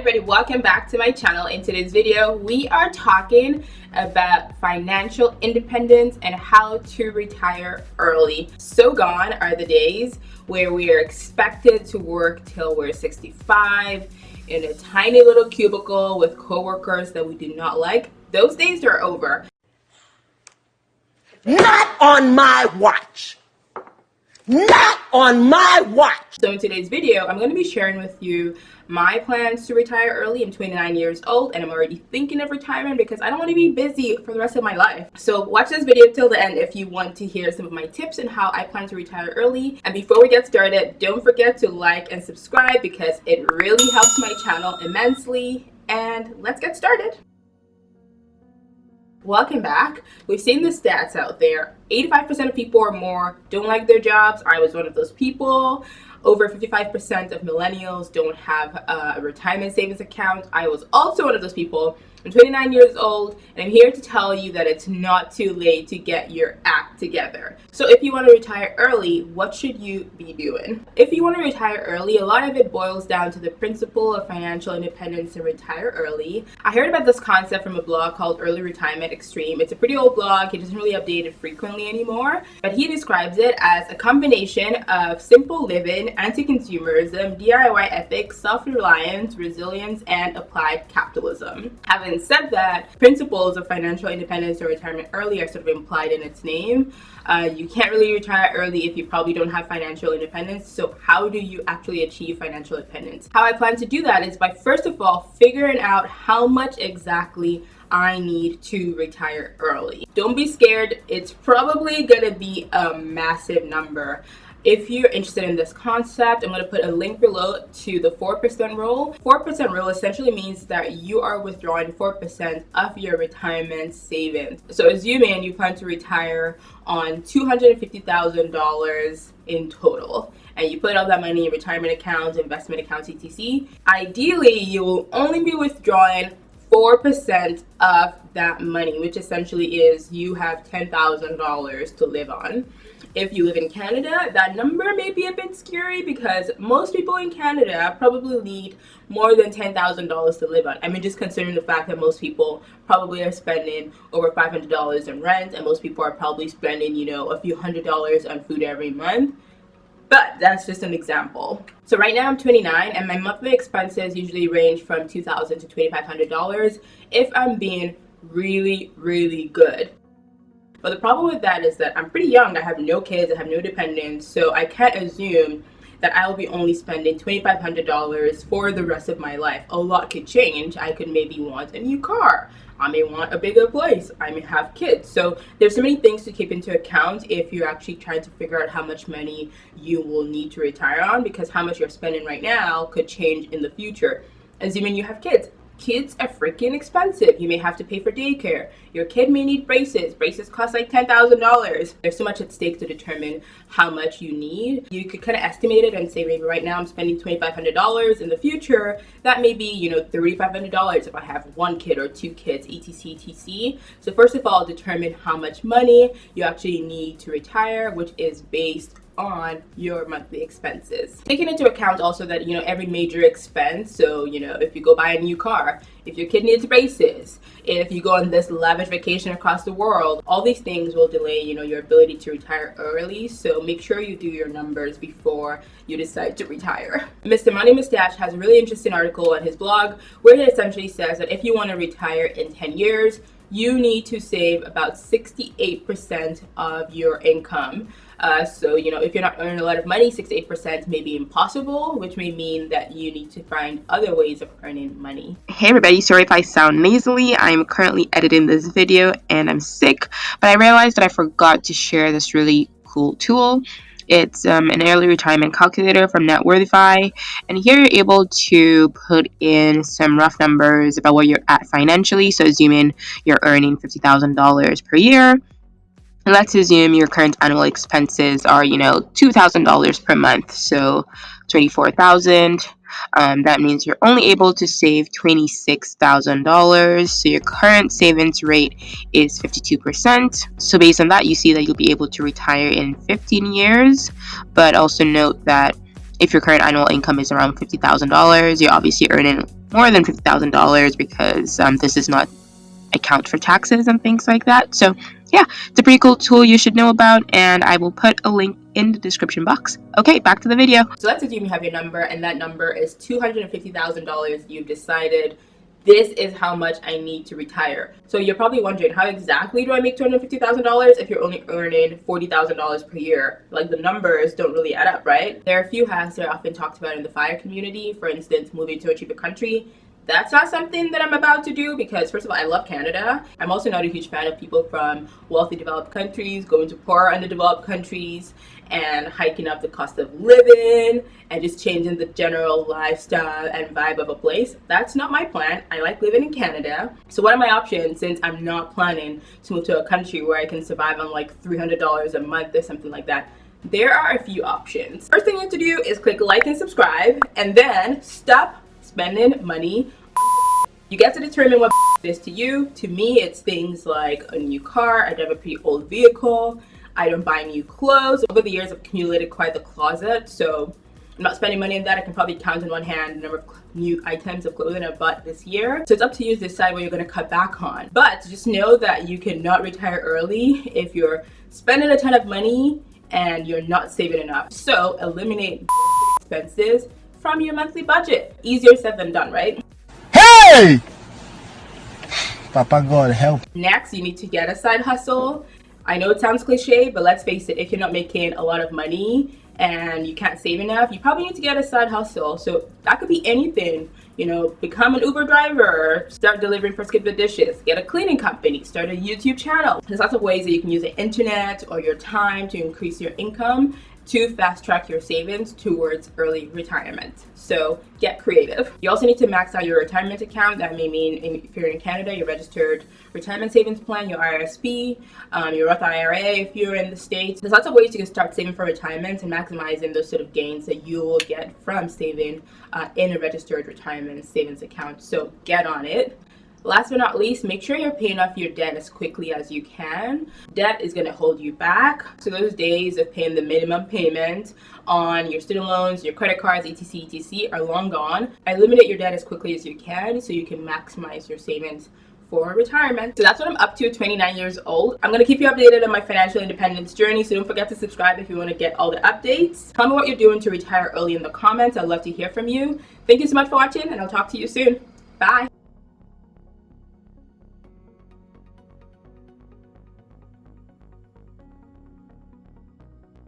everybody, welcome back to my channel. In today's video we are talking about financial independence and how to retire early. So gone are the days where we are expected to work till we're 65 in a tiny little cubicle with coworkers that we do not like. Those days are over. Not on my watch. Not on my watch. So in today's video, I'm going to be sharing with you my plans to retire early. I'm 29 years old and I'm already thinking of retirement because I don't want to be busy for the rest of my life. So watch this video till the end if you want to hear some of my tips and how I plan to retire early. And before we get started, don't forget to like and subscribe because it really helps my channel immensely. And let's get started. Welcome back. We've seen the stats out there. 85% of people or more don't like their jobs. I was one of those people. Over 55% of millennials don't have a retirement savings account. I was also one of those people. I'm 29 years old and I'm here to tell you that it's not too late to get your act together. So if you want to retire early, what should you be doing? If you want to retire early, a lot of it boils down to the principle of financial independence and retire early. I heard about this concept from a blog called Early Retirement Extreme. It's a pretty old blog. It doesn't really update it frequently anymore, but he describes it as a combination of simple living, anti-consumerism, DIY ethics, self-reliance, resilience, and applied capitalism. Having said that, principles of financial independence or retirement early are sort of implied in its name. You can't really retire early if you probably don't have financial independence. So how do you actually achieve financial independence? How I plan to do that is by first of all figuring out how much exactly I need to retire early. Don't be scared. It's probably gonna be a massive number. If you're interested in this concept, I'm going to put a link below to the 4% rule. 4% rule essentially means that you are withdrawing 4% of your retirement savings. So assuming you plan to retire on $250,000 in total, and you put all that money in retirement accounts, investment accounts, etc. Ideally, you will only be withdrawing 4% of that money, which essentially is you have $10,000 to live on. If you live in Canada, that number may be a bit scary because most people in Canada probably need more than $10,000 to live on. I mean, just considering the fact that most people probably are spending over $500 in rent and most people are probably spending, you know, a few $100s on food every month. But that's just an example. So right now I'm 29 and my monthly expenses usually range from $2,000 to $2,500 if I'm being really, really good. But the problem with that is that I'm pretty young. I have no kids, I have no dependents, so I can't assume that I'll be only spending $2,500 for the rest of my life. A lot could change. I could maybe want a new car. I may want a bigger place. I may have kids. So there's so many things to keep into account if you're actually trying to figure out how much money you will need to retire on, because how much you're spending right now could change in the future. Assuming you have kids. Kids are freaking expensive. You may have to pay for daycare. Your kid may need braces. Braces cost like $10,000. There's so much at stake to determine how much you need. You could kind of estimate it and say maybe right now I'm spending $2,500. In the future, that may be, you know, $3,500 if I have one kid or two kids, etc, etc. So first of all, determine how much money you actually need to retire, which is based on your monthly expenses. Taking into account also that, you know, every major expense, so, you know, if you go buy a new car, if your kid needs braces, if you go on this lavish vacation across the world, all these things will delay, you know, your ability to retire early. So make sure you do your numbers before you decide to retire. Mr. Money Mustache has a really interesting article on his blog where he essentially says that if you want to retire in 10 years, you need to save about 68% of your income. So, you know, if you're not earning a lot of money, 68% may be impossible, which may mean that you need to find other ways of earning money. Hey everybody, sorry if I sound nasally. I'm currently editing this video and I'm sick, but I realized that I forgot to share this really cool tool. It's an early retirement calculator from Networthify, and here you're able to put in some rough numbers about where you're at financially. So assuming you're earning $50,000 per year, let's assume your current annual expenses are, you know, $2,000 per month, so $24,000. That means you're only able to save $26,000. So your current savings rate is 52%. So based on that, you see that you'll be able to retire in 15 years. But also note that if your current annual income is around $50,000, you're obviously earning more than $50,000 because this does not account for taxes and things like that. So yeah, it's a pretty cool tool you should know about, and I will put a link in the description box. Okay, back to the video. So let's assume you have your number, and that number is $250,000. You've decided this is how much I need to retire. So you're probably wondering, how exactly do I make $250,000 if you're only earning $40,000 per year? Like, the numbers don't really add up, right? There are a few hacks that are often talked about in the FIRE community. For instance, moving to a cheaper country. That's not something that I'm about to do because, first of all, I love Canada. I'm also not a huge fan of people from wealthy developed countries going to poor underdeveloped countries and hiking up the cost of living and just changing the general lifestyle and vibe of a place. That's not my plan. I like living in Canada. So what are my options since I'm not planning to move to a country where I can survive on like $300 a month or something like that? There are a few options. First thing you have to do is click like and subscribe, and then stop spending money. You get to determine what is to you. To me, it's things like a new car. I drive a pretty old vehicle. I don't buy new clothes. Over the years, I've accumulated quite the closet, so I'm not spending money on that. I can probably count in one hand the number of new items of clothing I bought this year. So it's up to you to decide what you're going to cut back on. But just know that you cannot retire early if you're spending a ton of money and you're not saving enough. So eliminate expenses from your monthly budget. Easier said than done, right? Hey! Papa God help. Next, you need to get a side hustle. I know it sounds cliche, but let's face it, if you're not making a lot of money and you can't save enough, you probably need to get a side hustle. So that could be anything. You know, become an Uber driver, start delivering for Skip the Dishes, get a cleaning company, start a YouTube channel. There's lots of ways that you can use the internet or your time to increase your income to fast track your savings towards early retirement. So get creative. You also need to max out your retirement account. That may mean if you're in Canada, your registered retirement savings plan, your RSP, your Roth IRA if you're in the States. There's lots of ways you can start saving for retirement and maximizing those sort of gains that you will get from saving in a registered retirement savings account. So get on it. Last but not least, make sure you're paying off your debt as quickly as you can. Debt is going to hold you back. So those days of paying the minimum payment on your student loans, your credit cards, etc., are long gone. Eliminate your debt as quickly as you can so you can maximize your savings for retirement. So that's what I'm up to at 29 years old. I'm going to keep you updated on my financial independence journey, so don't forget to subscribe if you want to get all the updates. Tell me what you're doing to retire early in the comments. I'd love to hear from you. Thank you so much for watching, and I'll talk to you soon. Bye.